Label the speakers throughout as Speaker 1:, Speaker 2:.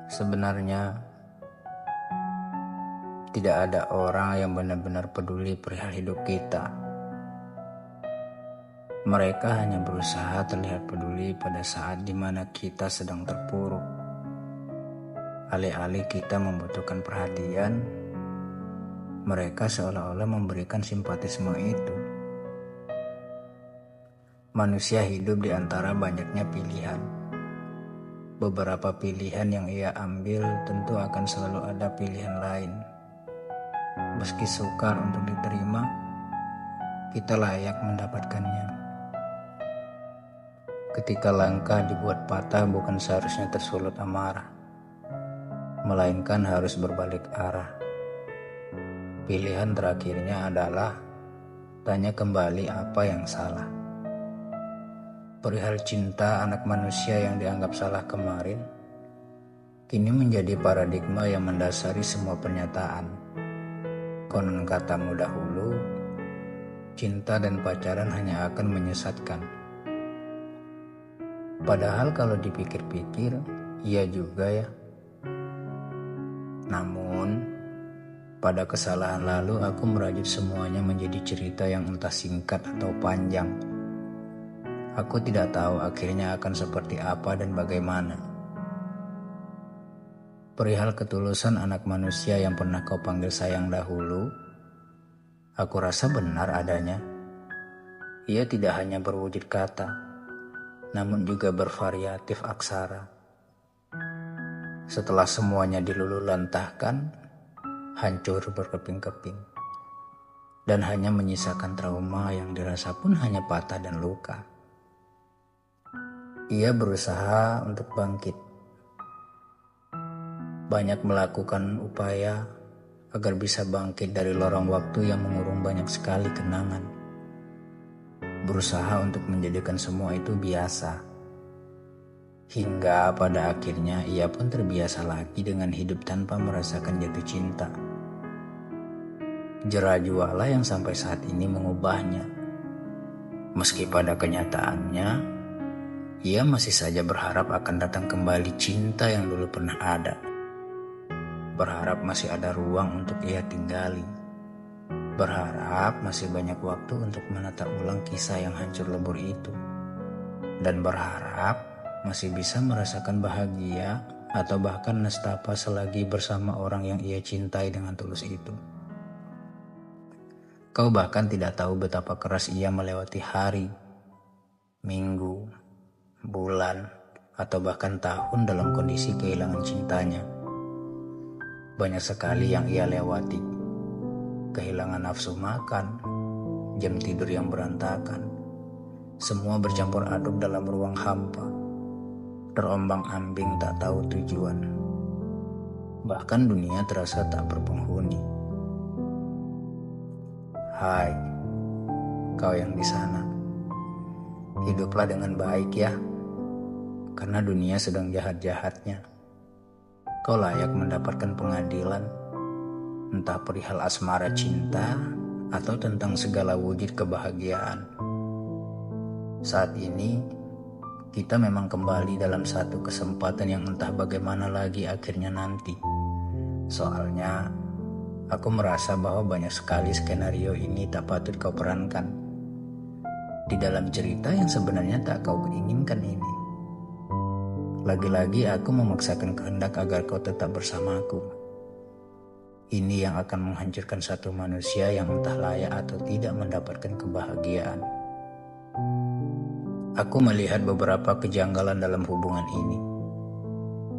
Speaker 1: Sebenarnya tidak ada orang yang benar-benar peduli perihal hidup kita. Mereka hanya berusaha terlihat peduli pada saat dimana kita sedang terpuruk. Alih-alih kita membutuhkan perhatian, mereka seolah-olah memberikan simpatisme itu. Manusia hidup di antara banyaknya pilihan. Beberapa pilihan yang ia ambil tentu akan selalu ada pilihan lain. Meski sukar untuk diterima, kita layak mendapatkannya. Ketika langkah dibuat patah bukan seharusnya tersulut amarah, melainkan harus berbalik arah. Pilihan terakhirnya adalah tanya kembali apa yang salah. Perihal cinta anak manusia yang dianggap salah kemarin, kini menjadi paradigma yang mendasari semua pernyataan. Konon katamu dahulu, cinta dan pacaran hanya akan menyesatkan. Padahal kalau dipikir-pikir, iya juga ya. Namun, pada kesalahan lalu aku merajut semuanya menjadi cerita yang entah singkat atau panjang. Aku tidak tahu akhirnya akan seperti apa dan bagaimana. Perihal ketulusan anak manusia yang pernah kau panggil sayang dahulu, aku rasa benar adanya. Ia tidak hanya berwujud kata, namun juga bervariatif aksara. Setelah semuanya diluluhlantahkan, hancur berkeping-keping, dan hanya menyisakan trauma yang dirasa pun hanya patah dan luka. Ia berusaha untuk bangkit, banyak melakukan upaya agar bisa bangkit dari lorong waktu yang mengurung banyak sekali kenangan. Berusaha untuk menjadikan semua itu biasa. Hingga pada akhirnya ia pun terbiasa lagi dengan hidup tanpa merasakan jatuh cinta. Jera juala yang sampai saat ini mengubahnya. Meski pada kenyataannya, ia masih saja berharap akan datang kembali cinta yang dulu pernah ada. Berharap masih ada ruang untuk ia tinggali. Berharap masih banyak waktu untuk menata ulang kisah yang hancur lebur itu. Dan berharap masih bisa merasakan bahagia atau bahkan nestapa selagi bersama orang yang ia cintai dengan tulus itu. Kau bahkan tidak tahu betapa keras ia melewati hari, minggu, bulan, atau bahkan tahun dalam kondisi kehilangan cintanya. Banyak sekali yang ia lewati. Kehilangan nafsu makan, jam tidur yang berantakan, semua bercampur aduk dalam ruang hampa, terombang-ambing tak tahu tujuan. Bahkan dunia terasa tak berpenghuni. Hai, kau yang di sana, hiduplah dengan baik ya, karena dunia sedang jahat-jahatnya. Kau layak mendapatkan pengadilan, entah perihal asmara cinta atau tentang segala wujud kebahagiaan. Saat ini, kita memang kembali dalam satu kesempatan yang entah bagaimana lagi akhirnya nanti. Soalnya, aku merasa bahwa banyak sekali skenario ini tak patut kau perankan. Di dalam cerita yang sebenarnya tak kau inginkan ini. Lagi-lagi aku memaksakan kehendak agar kau tetap bersamaku. Ini yang akan menghancurkan satu manusia yang entah layak atau tidak mendapatkan kebahagiaan. Aku melihat beberapa kejanggalan dalam hubungan ini.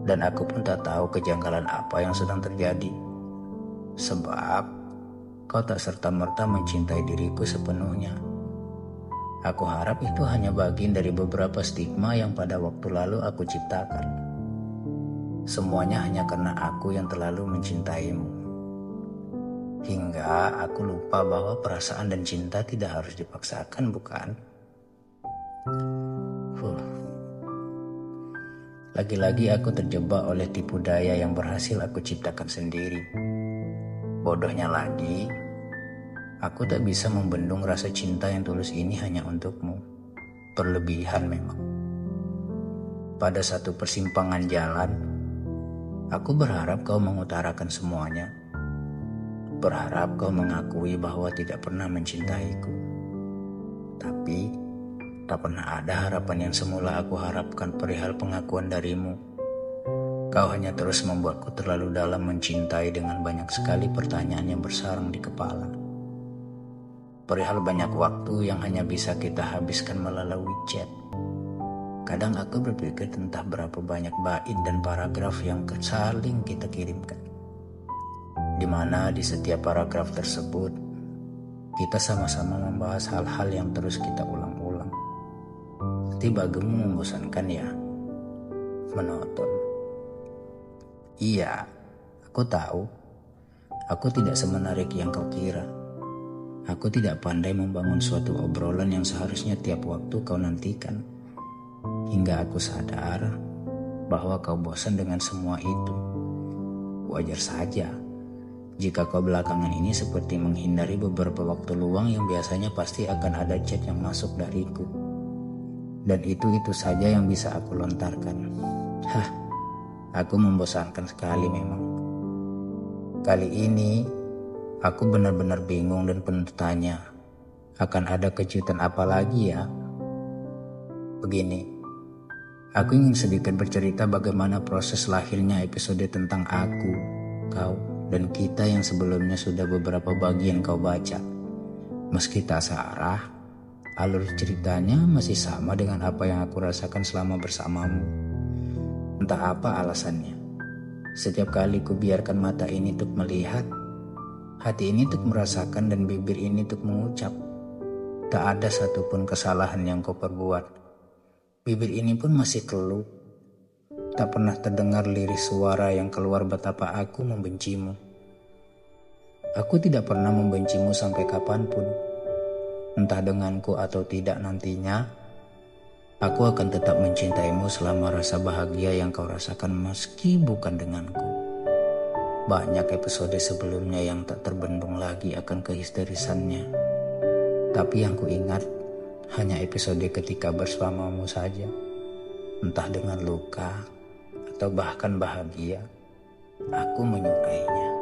Speaker 1: Dan aku pun tak tahu kejanggalan apa yang sedang terjadi. Sebab kau tak serta-merta mencintai diriku sepenuhnya. Aku harap itu hanya bagian dari beberapa stigma yang pada waktu lalu aku ciptakan. Semuanya hanya karena aku yang terlalu mencintaimu. Hingga aku lupa bahwa perasaan dan cinta tidak harus dipaksakan, bukan? Lagi-lagi aku terjebak oleh tipu daya yang berhasil aku ciptakan sendiri. Bodohnya lagi, aku tak bisa membendung rasa cinta yang tulus ini hanya untukmu. Berlebihan memang. Pada satu persimpangan jalan, Aku berharap kau mengutarakan semuanya. Berharap kau mengakui bahwa tidak pernah mencintaiku. Tapi, tak pernah ada harapan yang semula aku harapkan perihal pengakuan darimu. Kau hanya terus membuatku terlalu dalam mencintai dengan banyak sekali pertanyaan yang bersarang di kepala. Perihal banyak waktu yang hanya bisa kita habiskan melalui chat. Kadang aku berpikir tentang berapa banyak bait dan paragraf yang saling kita kirimkan. Di mana di setiap paragraf tersebut, kita sama-sama membahas hal-hal yang terus kita ulang-ulang. Seperti bagimu membosankan ya? Monoton. Iya, aku tahu. Aku tidak semenarik yang kau kira. Aku tidak pandai membangun suatu obrolan yang seharusnya tiap waktu kau nantikan. Hingga aku sadar bahwa kau bosan dengan semua itu. Wajar saja jika kau belakangan ini seperti menghindari beberapa waktu luang yang biasanya pasti akan ada chat yang masuk dariku. Dan itu saja yang bisa aku lontarkan. Aku membosankan sekali memang. Kali ini aku benar-benar bingung dan penuh tanya. Akan ada kejutan apa lagi ya? Begini. Aku ingin sedikit bercerita bagaimana proses lahirnya episode tentang aku, kau, dan kita yang sebelumnya sudah beberapa bagian kau baca. Meski tak searah, alur ceritanya masih sama dengan apa yang aku rasakan selama bersamamu. Entah apa alasannya. Setiap kali ku biarkan mata ini untuk melihat, hati ini untuk merasakan, dan bibir ini untuk mengucap. Tak ada satupun kesalahan yang kau perbuat. Bibir ini pun masih keluh. Tak pernah terdengar lirik suara yang keluar betapa aku membencimu. Aku tidak pernah membencimu sampai kapanpun. Entah denganku atau tidak nantinya, aku akan tetap mencintaimu selama rasa bahagia yang kau rasakan meski bukan denganku. Banyak episode sebelumnya yang tak terbendung lagi akan kehisterisannya. Tapi yang ku ingat hanya episode ketika bersamamu saja. Entah dengan luka atau bahkan bahagia, aku menyukainya.